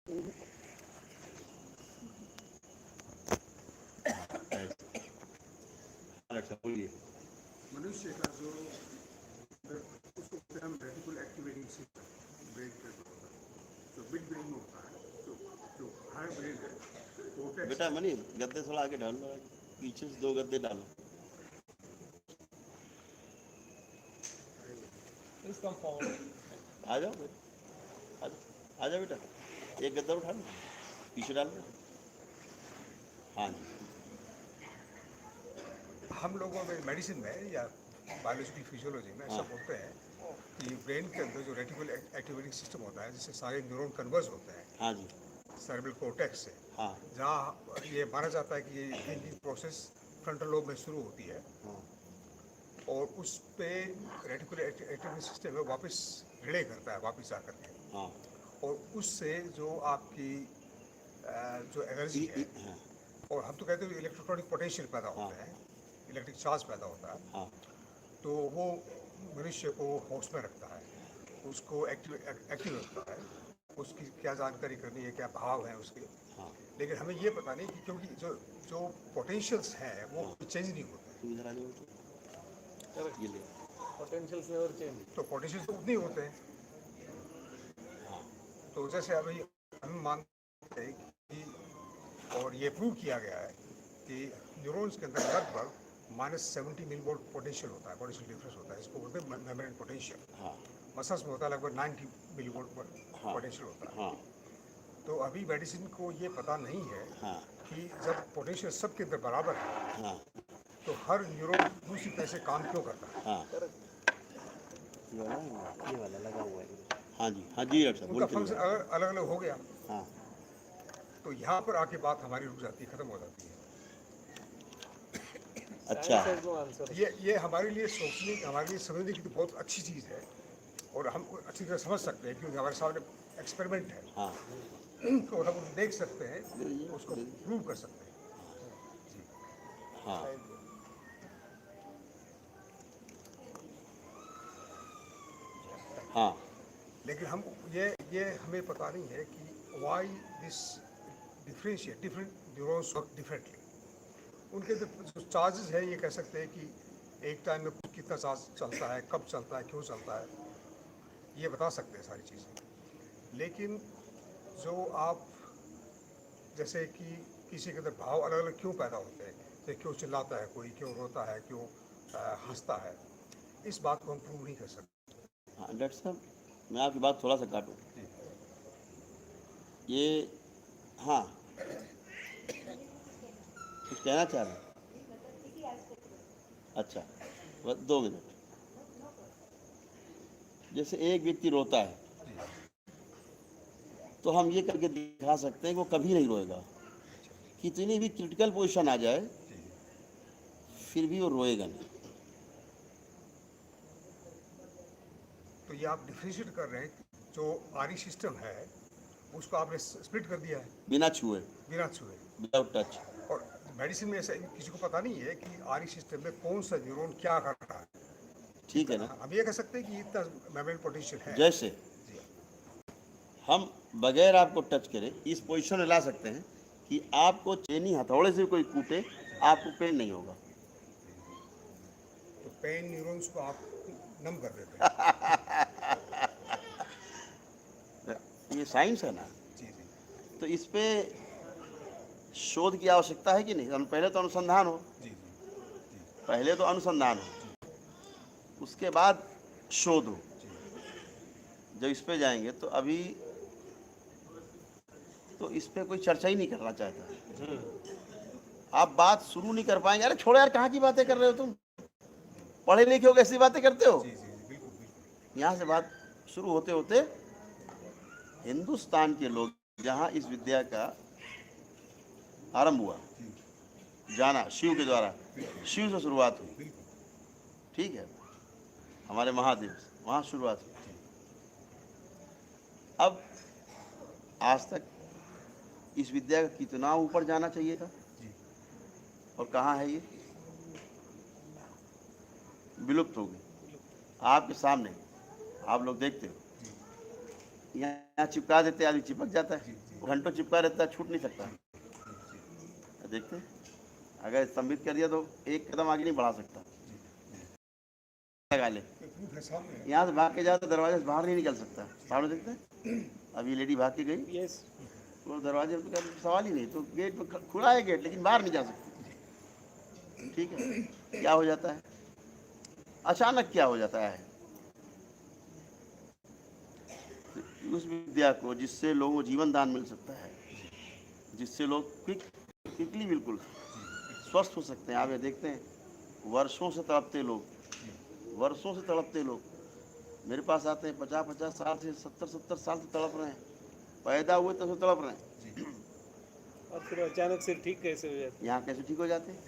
अच्छा बोलिए। मनुष्य का जो उसको फिर हम रेटिकुल एक्टिवेटिंग सिस्टम ब्रेन के जो बिग ब्रेन होता है, जो हाई ब्रेन है, कोर्टेक्स बेटा मनी गद्दे थोड़ा आगे डालो, पीछे से 2 गद्दे डालो। आ जाओ आ जाओ बेटा, एक गद्दा उठा लो, पीछे डाल लो। हाँ जी। हम लोगों में मेडिसिन में या बायोलॉजिकल फिजियोलॉजी में ऐसा बोलते हैं कि ब्रेन के अंदर जो रेटिकुल एक्टिवेटिंग सिस्टम होता है, जिससे सारे न्यूरॉन कन्वर्ज होते हैं हाँ जी। सेरेब्रल कोर्टेक्स से, हाँ जहाँ ये माना जाता है कि ये थिंकिंग प्रोसेस फ्रंटल लोब में शुरू होती है हाँ और उस पे रेटिकुलर एक्टिवेटिंग सिस्टम में वापस रिले करता है वापस आकर के, हाँ और उससे जो आपकी जो एनर्जी है, हाँ और हम तो कहते हैं इलेक्ट्रोनिक पोटेंशियल पैदा होते हैं, इलेक्ट्रिक चार्ज पैदा होता है, हाँ तो वो मनुष्य को होश में रखता है, उसको एक्टिव रखता है, उसकी क्या जानकारी करनी है, क्या भाव है उसके। हाँ। लेकिन हमें ये पता नहीं कि क्योंकि जो जो पोटेंशियल्स हैं वो चेंज नहीं होते, तुम इधर आ जाओ तो ये ले। पोटेंशियल से और चेंज। तो पोटेंशियल तो उतने ही होते हैं। हाँ तो जैसे अभी हम मानते हैं कि, और ये प्रूव किया गया है कि न्यूरॉन्स के अंदर लगभग -70 मिलीवोल्ट पोटेंशियल होता है, पोटेंशियल डिफरेंस होता है, इसको बोलते हैं मेम्ब्रेन पोटेंशियल। हाँ मसल्स में होता है लगभग 90 मिलीवोल्ट हाँ पोटेंशियल होता है। हाँ तो अभी मेडिसिन को ये पता नहीं है हाँ कि जब पोटेंशियल सबके अंदर बराबर है हाँ तो हर न्यूरॉन दूसरी तरह से काम क्यों करता है। हाँ। ये वाला लगा हुआ है। हाँ जी डॉक्टर साहब उनका बोल फंक्शन के। अलग अलग हो गया, हाँ तो यहाँ पर आके बात हमारी रुक जाती है, खत्म हो जाती है। अच्छा। ये हमारे लिए सोचने, हमारे लिए समझने की तो बहुत अच्छी चीज़ है, और हम अच्छी तरह समझ सकते हैं क्योंकि हमारे सामने एक्सपेरिमेंट है, हाँ तो हम देख सकते हैं, उसको प्रूव कर सकते हैं। हाँ हाँ लेकिन हम ये हमें पता नहीं है कि why this differentiate different neurons work differently. उनके जो चार्जेस है, ये कह सकते हैं कि एक टाइम में कितना चार्ज चलता है, कब चलता है, क्यों चलता है, ये बता सकते हैं सारी चीज़ें। लेकिन जो आप जैसे कि किसी के अंदर भाव अलग अलग क्यों पैदा होते हैं, जैसे क्यों चिल्लाता है कोई, क्यों रोता है, क्यों हंसता है, इस बात को हम प्रूव नहीं कर सकते। हाँ डॉक्टर साहब मैं आपकी बात थोड़ा सा काटूँ ये। हाँ कुछ कहना चाह रहे हैं? अच्छा बस 2 मिनट। जैसे एक व्यक्ति रोता है तो हम ये करके दिखा सकते हैं कि वो कभी नहीं रोएगा, कितनी भी क्रिटिकल पोजीशन आ जाए फिर भी वो रोएगा नहीं। तो ये आप डिफरेंशिएट कर रहे हैं, जो आरी सिस्टम है उसको आपने स्प्लिट कर दिया है बिना छुए, बिना छुए। Without touch. और मेडिसिन में ऐसा किसी को पता नहीं है कि आरी सिस्टम में कौन सा न्यूरॉन क्या कर रहा है। ठीक है ना। हम ये कह सकते हैं कि इतना मेमोरी पोटेंशियल है। जैसे हम बगैर आपको टच करे इस पोजीशन में ला सकते हैं कि आपको चेनी हथौड़े से कोई कूटे आपको पेन नहीं होगा। तो पेन न्यूरॉन्स को आप नम कर देते हैं। ये साइंस है ना। जी जी तो इस पे शोध की आवश्यकता है कि नहीं? पहले तो अनुसंधान हो, जी जी पहले तो अनुसंधान हो, उसके बाद शोध हो। जब इस पे जाएंगे तो अभी तो इस पे कोई चर्चा ही नहीं करना चाहता। आप बात शुरू नहीं कर पाएंगे। अरे छोड़ो यार, कहाँ की बातें कर रहे हो तुम, पढ़े लिखे हो कैसी बातें करते हो। जी जी बिल्कुल बिल्कुल। यहाँ से बात शुरू होते होते हिंदुस्तान के लोग जहाँ इस विद्या का आरंभ हुआ, जाना शिव के द्वारा, शिव से शुरुआत हुई, ठीक है, हमारे महादेव से वहाँ शुरुआत हुई। अब आज तक इस विद्या का कितना ऊपर जाना चाहिए था और कहाँ है ये, विलुप्त हो गई। आपके सामने आप लोग देखते हो, यहाँ चिपका देते, आदमी चिपक जाता है। घंटों चिपका रहता है, छूट नहीं सकता। देखते हैं, अगर स्तंभित कर दिया तो एक कदम आगे नहीं बढ़ा सकता। लगा ले, प्रूफ है सामने। यहाँ से भाग के जाए तो दरवाजे से बाहर नहीं निकल सकता। सामने देखते हैं, अब ये लेडी भाग के गई, यस वो दरवाजे पे का सवाल ही नहीं, तो गेट पे खुला है गेट, लेकिन बाहर नहीं जा सकती। ठीक है, क्या हो जाता है अचानक, क्या हो जाता है उस विद्या को जिससे लोगों को जीवन दान मिल सकता है, जिससे लोग क्विकली बिल्कुल स्वस्थ हो सकते हैं। आप ये देखते हैं, वर्षों से तड़पते लोग, वर्षों से तड़पते लोग मेरे पास आते हैं, 50-50 साल से, 70-70 साल से तड़प रहे हैं, पैदा हुए तब से तड़प रहे हैं। और फिर अचानक से ठीक कैसे हो जाता यहाँ कैसे ठीक हो जाते हैं?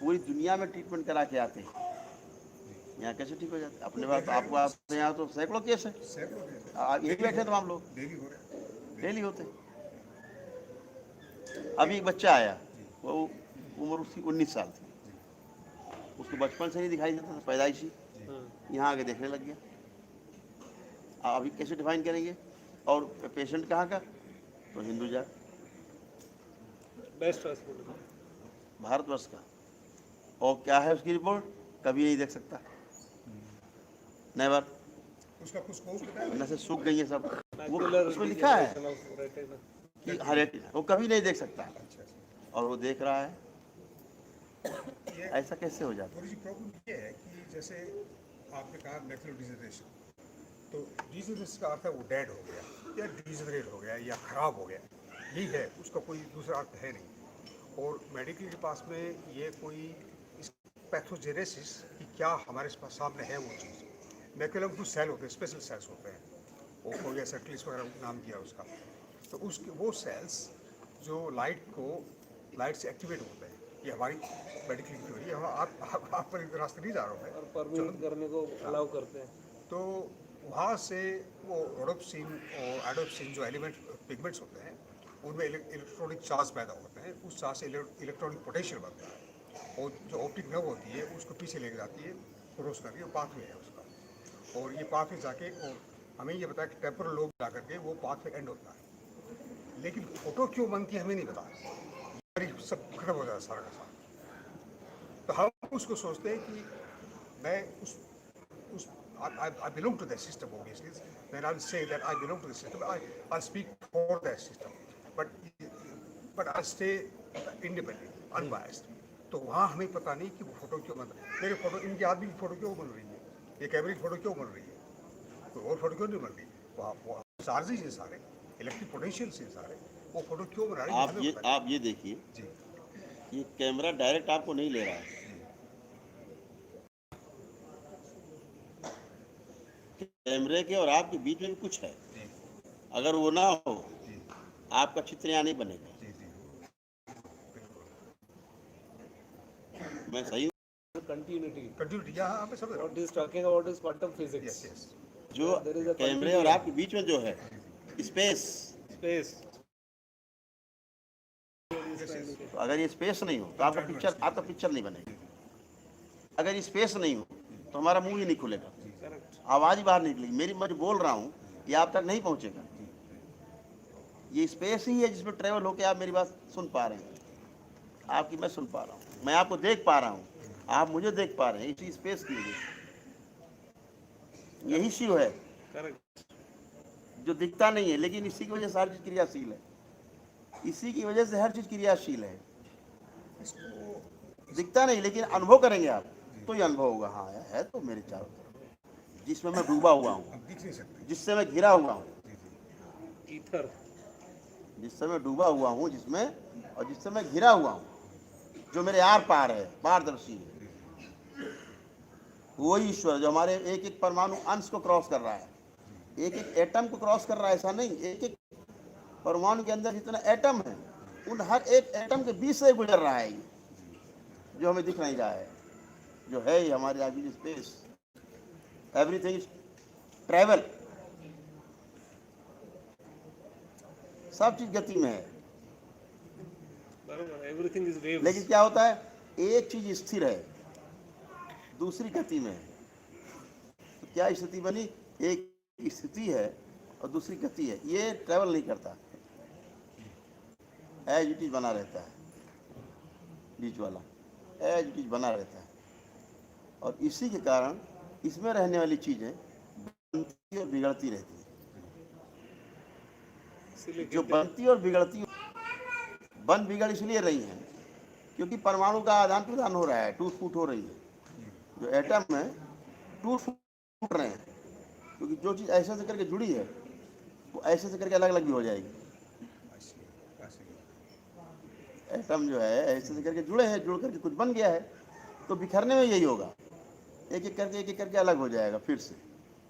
पूरी दुनिया में ट्रीटमेंट करा के आते हैं, यहाँ कैसे ठीक हो जाते हैं? अपने पास आपको आते हैं, यहाँ तो सैकड़ों केस है, सैकड़ों केस यही बैठे तो हम लोग डेली हो रहे हैं। डेली होते हैं। अभी एक बच्चा आया, वो उम्र उसकी 19 साल थी, उसको बचपन से नहीं दिखाई देता था, पैदाइशी, है? यहाँ आके देखने लग गया। अभी कैसे डिफाइन करेंगे? और पेशेंट कहाँ का? तो हिंदुजा, बेस्ट हॉस्पिटल भारतवर्ष का। और क्या है उसकी रिपोर्ट? कभी नहीं देख सकता, नेवर। उसका कुछ कोर्स बताया नसें सूख गई हैं सब, वो मैकुलर उसमें लिखा है रेटिना कि हर एक वो कभी नहीं देख सकता, अच्छा अच्छा। और वो देख रहा है। ये ऐसा कैसे हो जाता है? थोड़ी सी प्रॉब्लम ये है कि जैसे आपने कहा मैकुलर डिजनरेशन, तो डिजनरेशन का अर्थ है वो डेड हो गया या डिजनरेट हो गया या खराब हो गया, यही है, उसका कोई दूसरा अर्थ है नहीं। और मेडिकल के पास में ये कोई पैथोजेनेसिस कि क्या हमारे पास सामने है वो चीज़। मैकुलम कुछ सेल होते हैं, स्पेशल सेल्स होते हैं, वो कोई ऐसा क्लिस वगैरह नाम किया उसका, तो उसके वो सेल्स जो लाइट से एक्टिवेट होते हैं, ये हमारी मेडिकल थ्योरी है। आप पर इस रास्ते नहीं जा रहा हूँ मैं, और परमिट करने को अलाउ करते हैं। तो वहाँ से वो रोडोप्सिन और एडोप्सिन जो एलिमेंट पिगमेंट्स होते हैं, उनमें इलेक्ट्रॉनिक चार्ज पैदा होते हैं, उस चार्ज से इलेक्ट्रॉनिक पोटेंशियल बनता है, और जो ऑप्टिक नर्व होती है उसको पीछे लेके जाती है, क्रॉस करके, वो पाथवे है उसका, और ये पाथवे जाके, और हमें ये बताया कि टेम्पोरल लोब जा करके वो पाथवे एंड होता है। लेकिन फोटो क्यों बनती है हमें नहीं पता, सब खत्म हो जाता है सारा का सारा। तो हम उसको सोचते हैं कि मैं उस I belong to that system, obviously. When I'll say that I belong to the system, I'll speak for that system, but I'll stay independent, unbiased. तो वहाँ हमें पता नहीं कि वो फोटो क्यों बन रही है, मेरे फोटो, इनके आदमी की फोटो क्यों बन रही है, ये कैमरे की फोटो क्यों बन रही है, कोई और फोटो क्यों नहीं बन रही। वो चार्जेस हैं सारे, इलेक्ट्रिक पोटेंशियल हैं सारे, वो फोटो क्यों बना रही है हमें पता आप ये देखिए, नहीं। जी ये कैमरा डायरेक्ट आपको नहीं ले रहा है, कैमरे के और आपके बीच में भी कुछ है। जी अगर वो ना हो, जी आपका चित्र यहाँ नहीं बनेगा। जी जी मैं सही हूँ? कंटिन्यूटी कंटिन्यूटी यहाँ पे सब what is talking about is quantum physics yes yes जो There is a कैमरे और आपके बीच में जो है स्पेस, स्पेस तो अगर ये स्पेस नहीं हो तो आपका पिक्चर नहीं बनेगा। अगर ये स्पेस नहीं हो तो हमारा मुंह ही नहीं खुलेगा, करेक्ट आवाज़ ही बाहर निकलेगी। मैं जो बोल रहा हूँ ये आप तक नहीं पहुँचेगा। ये स्पेस ही है जिसमें ट्रेवल होकर आप मेरी बात सुन पा रहे हैं, आपकी मैं सुन पा रहा हूँ, मैं आपको देख पा रहा हूँ, आप मुझे देख पा रहे हैं, इसी स्पेस की वजह से। यही शिव है करेक्ट जो दिखता नहीं है, लेकिन इसी की वजह से हर चीज़ क्रियाशील है, इसी की वजह से हर चीज़ क्रियाशील है। दिखता नहीं, लेकिन अनुभव करेंगे आप तो ये अनुभव होगा, हाँ है तो मेरे चारों तरफ, जिसमें मैं डूबा हुआ हूँ, अब दिख नहीं सकते। जिससे मैं घिरा हुआ हूँ, ईथर जिससे मैं डूबा हुआ हूँ, जिसमें और जिससे मैं घिरा हुआ हूँ, जो मेरे आर पार है, पारदर्शी है, वही ईश्वर जो हमारे एक एक परमाणु अंश को क्रॉस कर रहा है, एक एक एटम को क्रॉस कर रहा है। ऐसा नहीं, एक एक परमाणु के अंदर जितना एटम है, उन हर एक एटम के बीच से गुजर रहा है, ये जो हमें दिख नहीं रहा है, जो है ये हमारे आगे स्पेस। एवरीथिंग इज ट्रैवल, सब चीज गति में है। बराबर एवरीथिंग इज वेव्स लेकिन क्या होता है, एक चीज स्थिर है, दूसरी गति में है। तो क्या स्थिति बनी, एक स्थिति है और दूसरी गति है, ये ट्रैवल नहीं करता। एज इट इज बना रहता है, बीच वाला एज इट इज बना रहता है। और इसी के कारण इसमें रहने वाली चीज़ें बनती और बिगड़ती रहती हैं। इसीलिए जो कहते हैं, बनती और बिगड़ती, बन बिगड़ इसलिए रही हैं क्योंकि परमाणु का आदान प्रदान हो रहा है, टूट फूट हो रही है। जो एटम है टूट फूट रहे हैं, क्योंकि जो चीज़ ऐसे से करके जुड़ी है वो ऐसे से करके अलग अलग भी हो जाएगी। एटम जो है ऐसे से करके जुड़े हैं, जुड़ करके कुछ बन गया है, तो बिखरने में यही होगा, एक एक करके अलग हो जाएगा फिर से।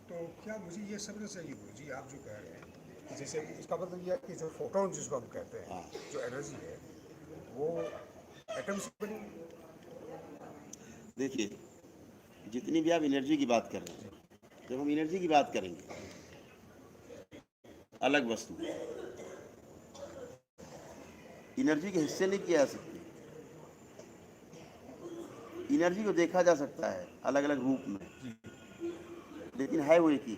तो क्या मुझे ये समझना चाहिए गुरु जी, आप जो कह रहे हैं कि जैसे इसका मतलब यह है कि जो फोटोन जिसको हम कहते हैं, जो एनर्जी है वो एटम से बनी है? देखिए, जितनी भी आप एनर्जी की बात कर रहे हैं, जब हम एनर्जी की बात करेंगे अलग वस्तु, एनर्जी के हिस्से नहीं किए जा सकते। एनर्जी को देखा जा सकता है अलग अलग रूप में, लेकिन है वो एक ही।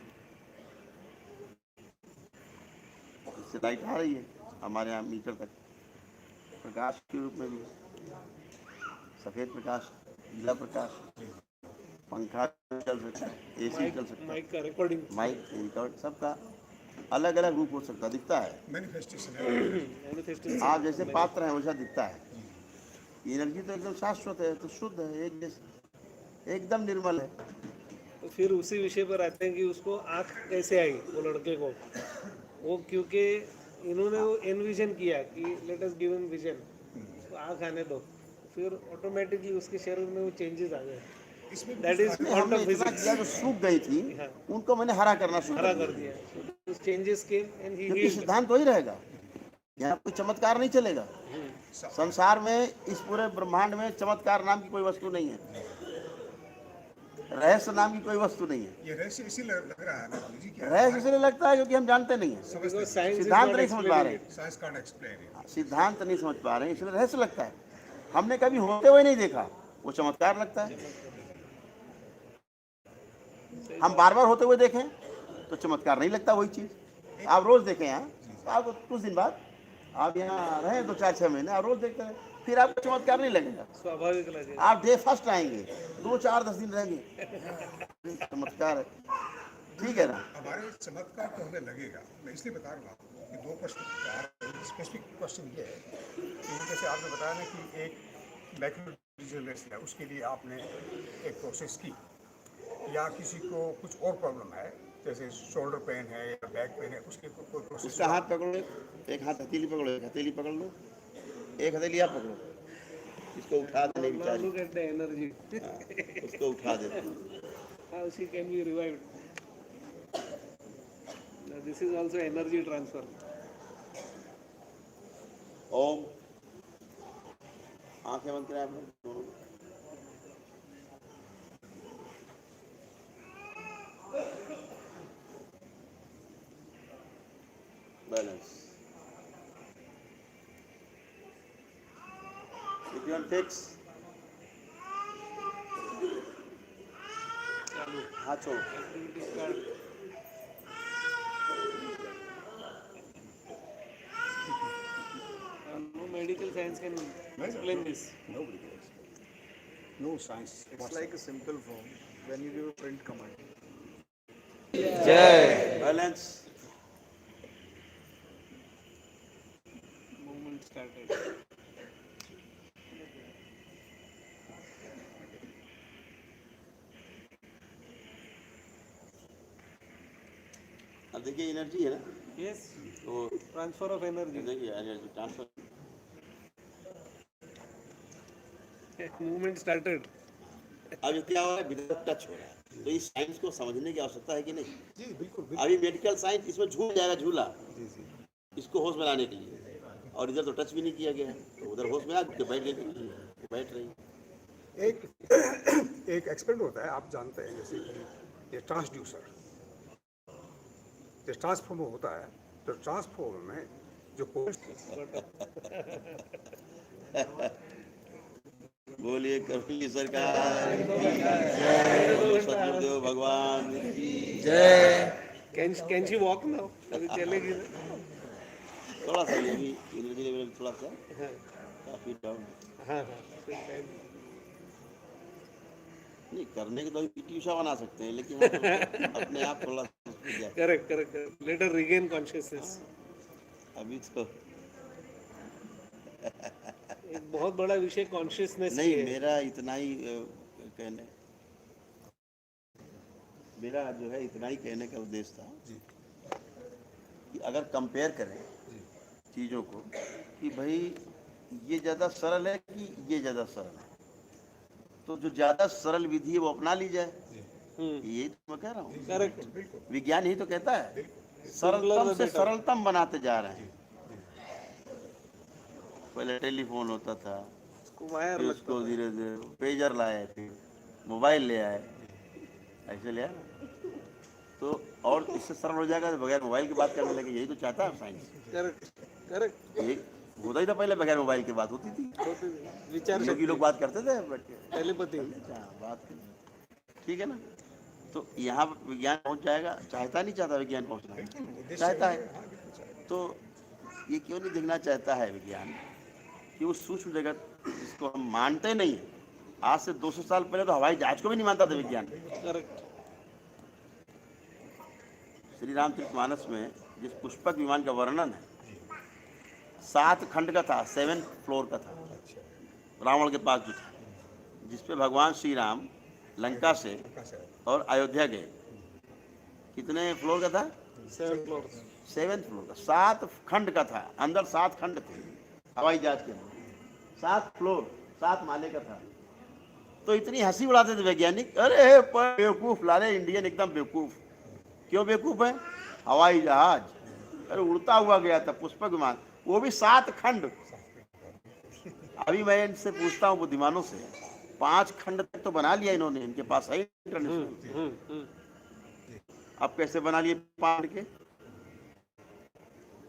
इससे लाइट आ रही है हमारे यहाँ मीटर तक, प्रकाश के रूप में भी, सफेद प्रकाश, नीला प्रकाश, पंखा चल सकता है, एसी चल सकता है, माइक का रिकॉर्डिंग, माइक रिकॉर्ड, सबका अलग अलग रूप हो सकता है, दिखता है। मैनिफेस्टेशन है। मैनिफेस्टेशन। आप जैसे पात्र हैं वैसा दिखता है। एनर्जी तो एकदम शाश्वत है, तो शुद्ध है, एक जैसे एकदम निर्मल है। तो फिर उसी विषय पर आते हैं कि उसको आँख कैसे आई वो लड़के को, वो क्योंकि इन्होंने वो एनविजन किया कि let us give him vision, उसको आँख आने दो, फिर ऑटोमेटिकली उसके शरीर में वो चेंजेस आ गए। इसमें दैट इज हमने क्वांटम इतना फिजिक्स। किया, जो सूख गई थी उनको मैंने हरा करना शुरू हरा कर कर दिया, दिया, चेंजेस केम एंड ही क्योंकि हील्ड। सिद्धांत वही रहेगा। यहाँ कोई चमत्कार नहीं चलेगा। संसार में, इस पूरे ब्रह्मांड में चमत्कार नाम की कोई वस्तु नहीं है, रहस्य नाम की कोई वस्तु नहीं है। ये रहस्य इसी लग रहा है ना गुरु जी, क्या रहस्य इसलिए लगता है क्योंकि हम जानते नहीं है, समझते सिद्धांत नहीं समझ पा रहे हैं, साइंस कांट एक्सप्लेन। सिद्धांत नहीं समझ पा रहे हैं, इसलिए रहस्य लगता है। हमने कभी होते हुए नहीं देखा, वो चमत्कार लगता है। हम बार बार होते हुए देखें तो चमत्कार नहीं लगता वही चीज। आप रोज देखें यहाँ, तो आपको कुछ दिन बाद, आप यहाँ रहें 2-4-6 महीने, आप रोज देखते हैं, फिर आपको चमत्कार नहीं लगेगा। स्वाभाविक लगे। आप डे फर्स्ट आएंगे, 2-4-10 दिन रहेंगे, चमत्कार है, ठीक है ना। हमारे चमत्कार तो हमें लगेगा। मैं इसलिए बता रहा हूँ कि दो प्रश्न, स्पेसिफिक क्वेश्चन ये है कि जैसे आपने बताया ना कि एक मैक्रोविजुअलिस्ट है, उसके लिए आपने एक प्रोसेस की, या किसी को कुछ और प्रॉब्लम है जैसे शोल्डर पेन है या बैक पेन है, उसके कोई प्रोसेस। उसका हाथ पकड़ो, एक हाथ हथेली पकड़ो, एक हथेली पकड़ लो, एक हथेली आप पकड़ो, इसको उठा देने Now बेचारी, look at the energy. उसको उठा देते हैं। How she can be revived. Now this is also energy transfer. ओम, आंखें बंद करें आप लोग दोनों। Balance, if you want fix, हाथ छोड़ो। Activity start. No medical science can explain this. Nobody cares. No science. It's like a simple form when you give a print command. Balance, Movement started. अब देखिए energy है ना, Yes. तो Transfer of energy. देखिए energy transfer, Movement started. अब ये क्या हो रहा है, विदाउट टच हो रहा है। तो इस साइंस को समझने की आवश्यकता है कि नहीं। जी बिल्कुल अभी मेडिकल साइंस इसमें झूल जाएगा, झूला, जी जी। इसको होश में लाने के लिए, और इधर तो टच भी नहीं किया गया है, तो उधर होश में आ के बैठ गई, बैठ रही। एक एक्सपेरिमेंट होता है, आप जानते हैं, जैसे कि ये ट्रांसड्यूसर, जो ट्रांसफॉर्मर होता है, तो ट्रांसफॉर्मर में जो बोलिए कपिल सरकार की जय, सतगुरुदेव भगवान की जय। Can she walk now? अभी चलेगी ना? थोड़ा सा ये भी एनर्जी लेवल थोड़ा सा हाँ काफ़ी डाउन हाँ हाँ फिर time- नहीं करने के तो पीटी उषा बना सकते हैं, लेकिन हाँ, उसको अपने आप थोड़ा सा उस पे जाए। Correct correct correct later regain consciousness अभी तो एक बहुत बड़ा विषय कॉन्शियसनेस की नहीं, है मेरा इतना ही कहने मेरा जो है इतना ही कहने का उद्देश्य था कि अगर कंपेयर करें चीज़ों को कि भाई ये ज़्यादा सरल है कि ये ज़्यादा सरल है, तो जो ज़्यादा सरल विधि है वो अपना ली जाए। यही तो मैं कह रहा हूँ, करेक्ट विज्ञान यही तो कहता है, सरलतम से सरलतम बनाते जा रहे हैं। पहले टेलीफोन होता था, वायर फिर लगता उसको धीरे धीरे पेजर लाए, फिर मोबाइल ले आए, ऐसे ले आए ना। तो और इससे सरल हो जाएगा तो बगैर मोबाइल की बात करने लगे। यही तो चाहता है साइंस। करेक्ट करेक्ट यही होता ही था पहले, बगैर मोबाइल की बात होती थी, विचार योगी लोग बात करते थे बैठ के, टेलीपैथी बात ठीक है ना। तो यहाँ विज्ञान पहुँच जाएगा, चाहता नहीं चाहता विज्ञान पहुँचना, चाहता है। तो ये क्यों नहीं देखना चाहता है विज्ञान कि वो सूक्ष्म जगत जिसको हम मानते नहीं है। आज से 200 साल पहले तो हवाई जहाज को भी नहीं मानता था विज्ञान। करेक्ट श्री रामचरितमानस में जिस पुष्पक विमान का वर्णन है, 7 खंड का था, 7 फ्लोर का था, रावण के पास जो था, जिसपे भगवान श्री राम लंका से और अयोध्या गए। कितने फ्लोर का था? 7 फ्लोर 7 फ्लोर का, 7 खंड का था, अंदर 7 खंड थे हवाई जहाज के अंदर, 7 फ्लोर 7 माले का था। तो इतनी हंसी उड़ाते थे वैज्ञानिक, अरे बेवकूफ लाले, इंडियन एकदम बेवकूफ। क्यों बेवकूफ है? हवाई जहाज अरे उड़ता हुआ गया था, पुष्पक विमान, वो भी 7 खंड। अभी मैं इनसे पूछता हूँ बुद्धिमानों से, 5 खंड तक तो बना लिया इन्होंने, इनके पास है इंटरनेशनल। अब कैसे बना लिए 5 के?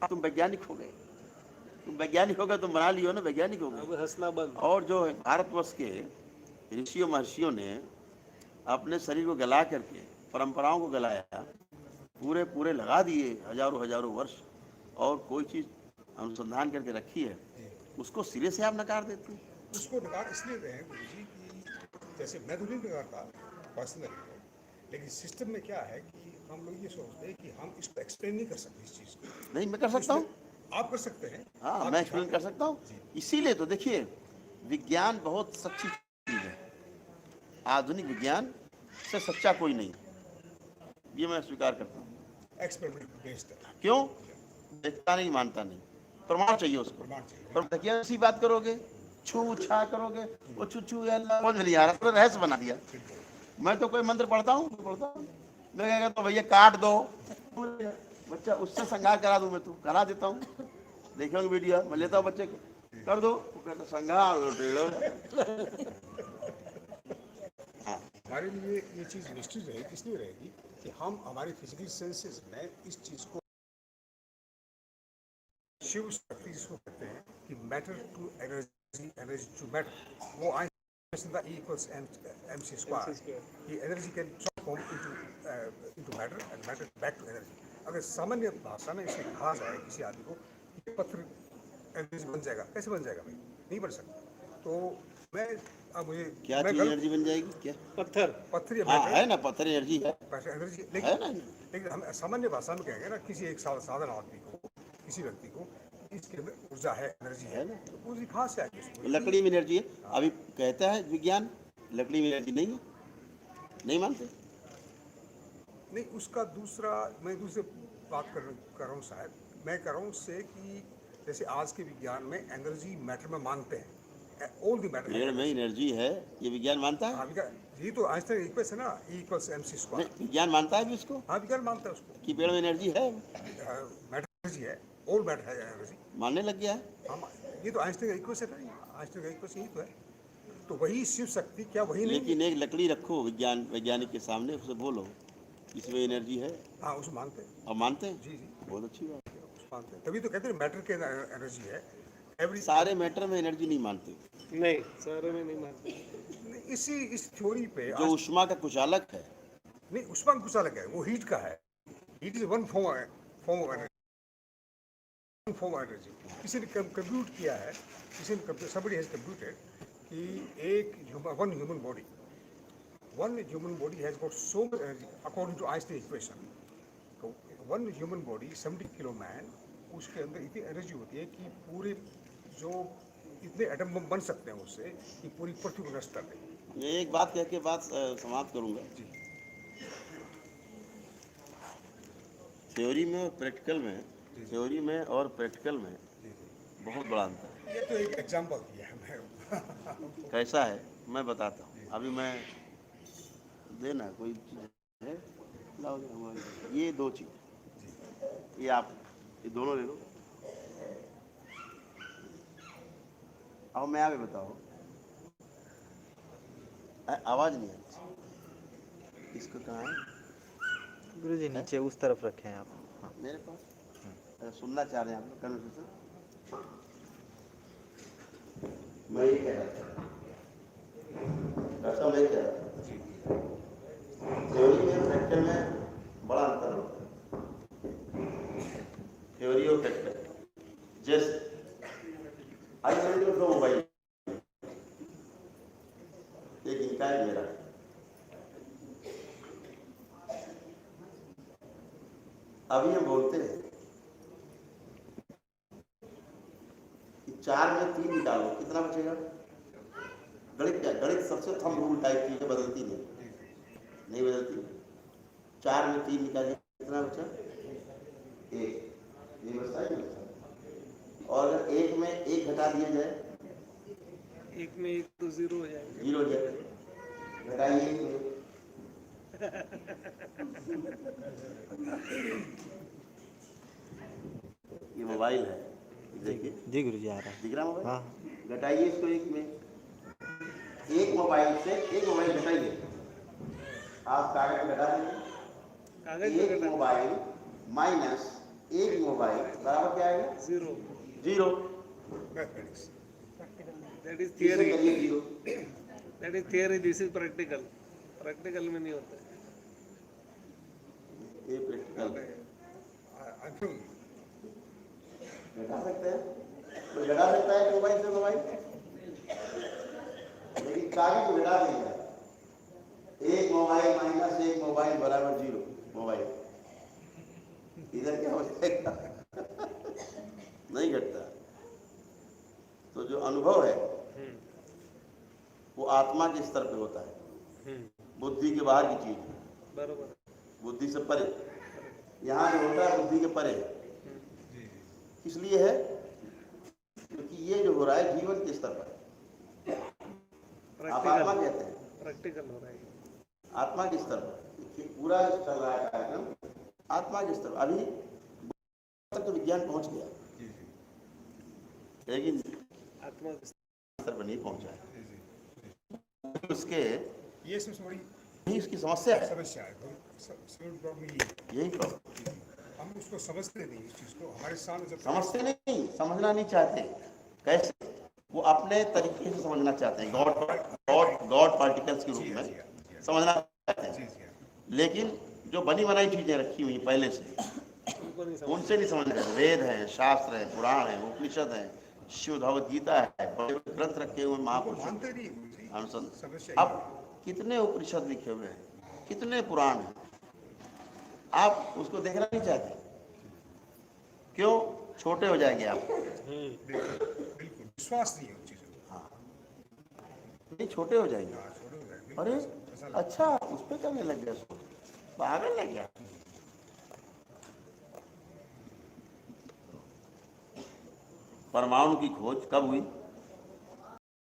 तुम वैज्ञानिक हो गए, तुम वैज्ञानिक हो गए, तुम बना लियो ना, वैज्ञानिक हो गए। अब हंसना बंद। और जो भारतवर्ष के ऋषियों महर्षियों ने अपने शरीर को गला करके परंपराओं को गलाया, पूरे पूरे लगा दिए हजारों हजारों वर्ष, और कोई चीज़ अनुसंधान करके रखी है, उसको सिरे से आप नकार देते हैं। उसको नकार इसलिए रहे हैं गुरु जी कि जैसे मैं तो नहीं नकारता पर्सनली, लेकिन सिस्टम में क्या है कि हम लोग ये सोचते हैं कि हम इसको एक्सप्लेन नहीं कर सकते इस चीज़ को। नहीं, मैं कर सकता हूँ। आप कर सकते हैं। हाँ, मैं एक्सप्लेन कर सकता हूँ। इसीलिए तो देखिए, विज्ञान बहुत सच्ची चीज़ है, आधुनिक विज्ञान से सच्चा कोई नहीं, ये मैं स्वीकार करता हूँ। एक्सपेरिमेंट बेस्ड है, क्यों? देखता नहीं, मानता नहीं, प्रमाण चाहिए उसको। प्रमाण चाहिए। पर क्या ऐसी बात करोगे, छू छा करोगे, वो छू छू अल्लाह समझ नहीं आ रहा, तो रहस्य बना दिया। मैं तो कोई मंत्र पढ़ता हूँ, मैं कहेगा तो भैया काट दो, बच्चा उससे संगार करा दूं, मैं तो करा देता हूँ। देखोगे वीडियो, मैं लेता हूँ बच्चे को, कर दो, कहता संगार। हाँ, हमारे लिए ये चीज़ मिस्ट्री रहेगी, इसलिए रहेगी कि हम हमारी फिजिकल सेंसेस में इस चीज़ को शिव शक्ति जिसको कहते हैं कि matter to energy, energy to matter, वो Einstein E equals mc square, कि energy can transform into matter and matter back to energy. अगर सामान्य भाषा में इसे कहा जाए किसी आदमी को ये पत्थर एनर्जी बन जाएगा, कैसे बन जाएगा भाई? नहीं बन सकता। तो मैं अब मुझे क्या चीज एनर्जी बन जाएगी? क्या पत्थर या हाँ मैटर है ना, पत्थर एनर्जी है, एनर्जी, है ना। लेकिन हम सामान्य भाषा में कहेंगे ना, किसी एक साधारण आदमी को, किसी व्यक्ति को, इसके में ऊर्जा है, एनर्जी है, तो ऊर्जा कहाँ से आएगी उसको? लकड़ी में एनर्जी है। अभी कहता है विज्ञान लकड़ी में एनर्जी नहीं है, नहीं मानते। नहीं, उसका दूसरा, मैं दूसरे बात कर रहा हूँ शायद, मैं कर रहा हूँ उससे कि जैसे आज के विज्ञान में एनर्जी मैटर में मानते हैं, ऑल द मैटर पेड़ में एनर्जी है, ये विज्ञान मानता है। हाँ, यही तो आइंस्टाइन इक्वेशन है ना, E equals mc स्क्वायर। नहीं, विज्ञान मानता है भी उसको हाँ, विज्ञान मानता है उसको कि पेड़ में एनर्जी है, मैटर एनर्जी है, ऑल मैटर है एनर्जी। मानने लग गया है। हम ये तो आइंस्टाइन का इक्वेशन है, आइंस्टाइन का इक्वेशन यही तो है। तो वही शिव शक्ति, क्या वही नहीं? लेकिन एक लकड़ी रखो वैज्ञानिक के सामने, उसे बोलो इसमें एनर्जी है, हाँ, उसको मानते हैं। और मानते हैं। जी जी, बहुत अच्छी बात है। उसको मानते हैं, तभी तो कहते हैं मैटर के एनर्जी है। एवरी सारे मैटर में एनर्जी नहीं मानते, नहीं, सारे में नहीं मानते। इस थ्योरी पे जो ऊष्मा का कुचालक है। नहीं, उष्मा कुछ अलग है, वो हीट का है। Heat is one form of energy. Form energy. किसी ने कंप्यूट किया है, किसी ने somebody has computed कि one human body has got so much energy according to Einstein equation. तो one human body 70 kilo man, उसके अंदर इतनी एनर्जी होती है कि पूरे जो इतने एटम बम बन सकते हैं उससे कि पूरी पृथ्वी को नष्ट कर दें। ये एक बात कह के बात समाप्त करूंगा। जी। थ्योरी में और प्रैक्टिकल में, जी। थ्योरी में और प्रैक्टिकल में बहुत बड़ा अंतर है। ये तो एक एग्जाम्पल दिया है मैं। कैसा है मैं बताता हूँ। अभी मैं देना कोई चीज़ है, लाओ जरा हमारे। ये दो चीज़, ये आप ये दोनों ले लो। अब मैं आगे बताओ, आवाज़ नहीं आती। इसको कहाँ है? गुरु जी नीचे उस तरफ रखे हैं आप। हाँ। मेरे पास अगर सुनना चाह रहे हैं आप लोग कन्वर्सेशन, मैं ये कह रहा था, मैं कह रहा था थ्योरी में प्रैक्टिकल में बड़ा अंतर होता है। थ्योरी और प्रैक्टिकल जैसे आज मैंने दो मोबाइल, एक इनका है मेरा। अभी हम बोलते हैं कि 4 में 3 निकालो, कितना बचेगा? गणित क्या, गणित सबसे थंब रूल टाइप की है, बदलती नहीं बदलती। 4 में 3 निकालिए, कितना बचा? 1। ये बचता है नहीं बचता। और अगर 1 में 1 घटा दिया जाए, 1 में 1 तो 0 हो जाएगा। 0 हो जाएगा। घटाइए ये मोबाइल है, देखिए जी गुरु जी आ रहा है। दिख रहा मोबाइल। हाँ। घटाइए इसको 1 में, एक मोबाइल से एक मोबाइल घटाइए। आप कागज में घटा दीजिए। कागज में एक घटा मोबाइल माइनस एक मोबाइल बराबर क्या आएगा? 0। 0। मैथमेटिक्स। दैट इज इसे थियरी, करिए 0। That is theory, this is practical. Practical में नहीं होता है। ये प्रैक्टिकल है। आई थिंक घटा सकते हैं, कोई घटा सकता है मोबाइल से मोबाइल, लेकिन कागज को घटा देंगे। एक मोबाइल माइनस एक मोबाइल बराबर 0 मोबाइल। इधर क्या हो जाएगा? नहीं घटता। तो जो अनुभव है वो आत्मा के स्तर पे होता है, बुद्धि के बाहर की चीज है, बरोबर। बुद्धि से परे। यहाँ जो होता है बुद्धि के परे है। इसलिए है क्योंकि ये जो हो रहा है जीवन के स्तर पर है। आप आत्मा कहते हैं, प्रैक्टिकल हो रहा है। आत्मा के स्तर पर पूरा जो चल रहा है कार्यक्रम आत्मा के स्तर पर। अभी तक तो विज्ञान पहुंच गया, लेकिन आत्मा के स्तर पर नहीं पहुंचा है। उसके ये सबसे बड़ी यही उसकी समस्या है, समस्या है। प्रॉब्लम यही प्रॉब्लम। हम उसको समझते नहीं, इस चीज को हमारे सामने जब समझते नहीं, समझना नहीं चाहते। कैसे? वो अपने तरीके से समझना चाहते हैं, गॉड पार्टिकल्स के रूप में समझना चाहते हैं। लेकिन जो बनी बनाई चीजें रखी हुई पहले से, उनसे नहीं समझ रहे। वेद हैं, शास्त्र हैं, पुराण हैं, उपनिषद हैं, शिव भगवत गीता है, बड़े ग्रंथ रखे हुए महापुरुष। मानते नहीं अनुसंधान। अब कितने उपनिषद लिखे हुए हैं, कितने पुराण हैं, आप उसको देखना नहीं चाहते। क्यों? छोटे हो जाएंगे आप। बिल्कुल विश्वास नहीं है उन चीजों में। हाँ, नहीं छोटे हो जाएंगे। छोटे हो जाएंगे। अरे अच्छा, उस पर करने लग गया, पागल लग गया। परमाणु की खोज कब हुई?